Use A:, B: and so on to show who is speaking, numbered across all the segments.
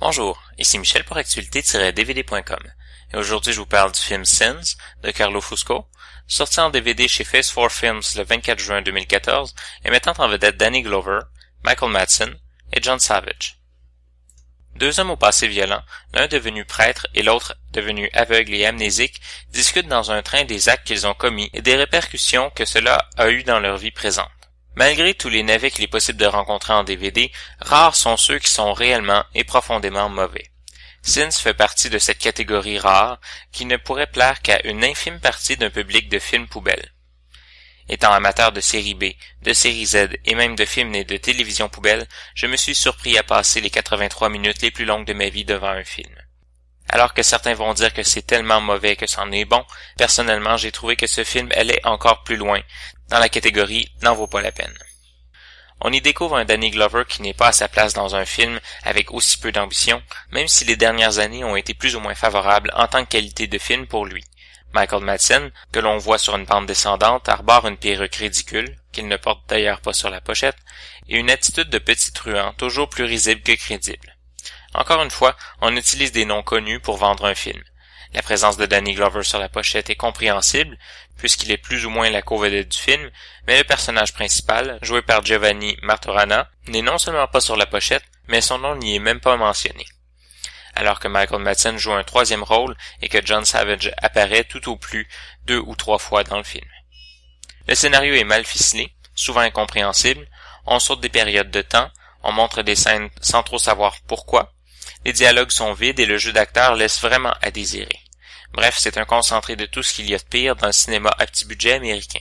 A: Bonjour, ici Michel pour actualité-dvd.com et aujourd'hui je vous parle du film Sins de Carlo Fusco, sorti en DVD chez Phase 4 Films le 24 juin 2014 et mettant en vedette Danny Glover, Michael Madsen et John Savage. Deux hommes au passé violent, l'un devenu prêtre et l'autre devenu aveugle et amnésique, discutent dans un train des actes qu'ils ont commis et des répercussions que cela a eu dans leur vie présente. Malgré tous les navets qu'il est possible de rencontrer en DVD, rares sont ceux qui sont réellement et profondément mauvais. Sins fait partie de cette catégorie rare qui ne pourrait plaire qu'à une infime partie d'un public de films poubelles. Étant amateur de série B, de série Z et même de films et de télévision poubelle, je me suis surpris à passer les 83 minutes les plus longues de ma vie devant un film. Alors que certains vont dire que c'est tellement mauvais que c'en est bon, personnellement j'ai trouvé que ce film allait encore plus loin, dans la catégorie « n'en vaut pas la peine ». On y découvre un Danny Glover qui n'est pas à sa place dans un film avec aussi peu d'ambition, même si les dernières années ont été plus ou moins favorables en tant que qualité de film pour lui. Michael Madsen, que l'on voit sur une pente descendante, arbore une perruque ridicule, qu'il ne porte d'ailleurs pas sur la pochette, et une attitude de petit truand toujours plus risible que crédible. Encore une fois, on utilise des noms connus pour vendre un film. La présence de Danny Glover sur la pochette est compréhensible, puisqu'il est plus ou moins la co-vedette du film, mais le personnage principal, joué par Giovanni Martorana, n'est non seulement pas sur la pochette, mais son nom n'y est même pas mentionné. Alors que Michael Madsen joue un troisième rôle et que John Savage apparaît tout au plus 2 ou 3 fois dans le film. Le scénario est mal ficelé, souvent incompréhensible, on saute des périodes de temps, on montre des scènes sans trop savoir pourquoi, les dialogues sont vides et le jeu d'acteur laisse vraiment à désirer. Bref, c'est un concentré de tout ce qu'il y a de pire dans le cinéma à petit budget américain.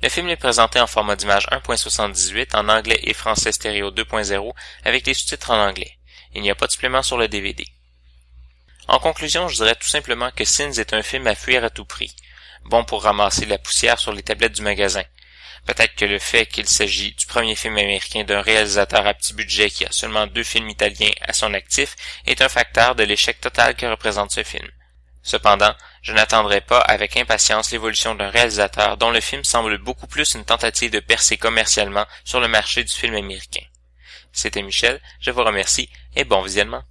A: Le film est présenté en format d'image 1.78 en anglais et français stéréo 2.0 avec les sous-titres en anglais. Il n'y a pas de supplément sur le DVD. En conclusion, je dirais tout simplement que Sins est un film à fuir à tout prix, bon pour ramasser la poussière sur les tablettes du magasin. Peut-être que le fait qu'il s'agit du premier film américain d'un réalisateur à petit budget qui a seulement 2 films italiens à son actif est un facteur de l'échec total que représente ce film. Cependant, je n'attendrai pas avec impatience l'évolution d'un réalisateur dont le film semble beaucoup plus une tentative de percer commercialement sur le marché du film américain. C'était Michel, je vous remercie et bon visionnement.